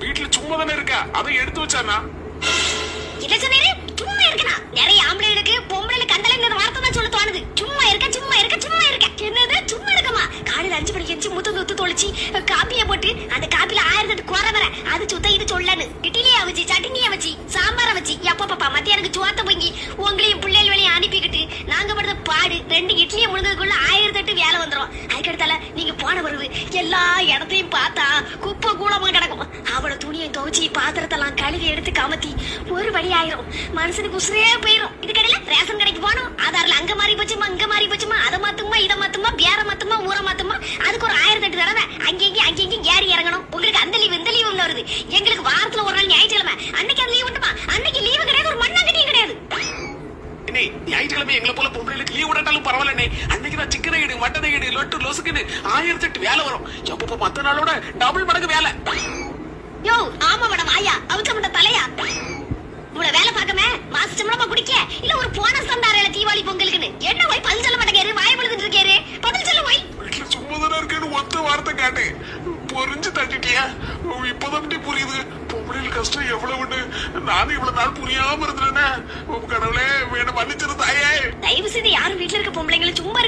வீட்டுல சும்மா தானே இருக்கா, அதை எடுத்து வச்சானா? என்ன சொன்னீரு? சும்மா இருக்கனா? நிறைய ஆம்பளைகளுக்கு பொம்பளைகளுக்கு கண்டல வார்த்தை தான் சொல்ல தோணுது. சும்மா இருக்க சும்மா இருக்க சும்மா இருக்க. என்னது சும்மா இருக்கமா? காலையில 5 மணிக்கு எஞ்சி முத்து முத்து தொளிச்சு காப்பியை போட்டு அந்த காப்பில 1008 குறை வர அது சுத்த இது சொல்லன்னு இட்லியா வச்சு சட்னியா வச்சு சாம்பார வச்சு எப்ப பாப்பா மத்தியானுக்கு சுவாத்த பொங்கி உங்களையும் பிள்ளைகள் வழியை அனுப்பிக்கிட்டு நாங்க படுத்த பாடு 2 இட்லியை முழுங்கிறதுக்குள்ள 1008 வேலை வந்துடும். அதுக்கடுத்தால நீங்க போன பிறகு எல்லா இடத்தையும் பார்த்தா குப்பை கூடமா கிடக்கும். அவளை துணியை துவைச்சி பாத்திரத்தெல்லாம் கழுவி எடுத்து கமத்தி ஒரு வழி ஆயிரும். மனுஷனுக்கு உசுரே போயிரும். இது கடையில ரேஷன் கடைக்கு போனோம், ஆதார்ல அங்க மாறி போச்சுமா இங்க மாறி போச்சுமா, அதை மாத்துமா இதை மாத்துமா பேர மாத்துமா ஊரை மாத்துமா, அதுக்கு ஒரு 1008 தடவை அங்கேயும் ஏறி இறங்கணும். உங்களுக்கு அந்த லீவு இந்த லீவு வருது. எங்களுக்கு வாரத்துல ஒரு நாள் ஞாயிற்றுக்கிழமை, அன்னைக்கு அந்த லீவ் உண்டுமா? அன்னைக்கு லீவு கிடையாது, ஒரு மண்ணாங்கட்டியும் கிடையாது. ஞாயிற்றுக்கிழமை எங்களை போல பொம்பளைகளுக்கு லீவ் விடாட்டாலும் பரவாயில்ல. அன்னைக்கு நான் சிக்கனை இடு மட்டனை இடு லொட்டு லொசுக்குன்னு 1008 வேலை வரும். எப்ப மத்த நாளோட டபுள் மடங்கு வேலை. யோ ஆமா மேடம் ஆயா அவுச்ச முட்ட தலையா இவ்வளவு வேலை பார்க்கமே மாச சம்பளமா குடிக்க இல்ல ஒரு போனஸ் தந்தாரல தீபாவளி பொங்கலுக்குன்னு என்ன போய் பதில் சொல்ல மாட்டேங்காரு, வாய் பழுதுட்டு இருக்காரு, பதில் சொல்ல போய். வீட்டுல சும்மா தானே இருக்கேன்னு ஒத்த வார்த்தை கேட்டேன், பொறிஞ்சு தட்டிட்டியா? இப்பதான் புரியுது பொம்பளைகள் கஷ்டம் எவ்வளவுன்னு. நானும் இவ்வளவு நாள் புரியாம இருந்தேன். கடவுளே வேணும் மன்னிச்சிரு தாயே. தயவு செய்து யாரும் வீட்டுல இருக்க பொம்பளைங்களை சும்மா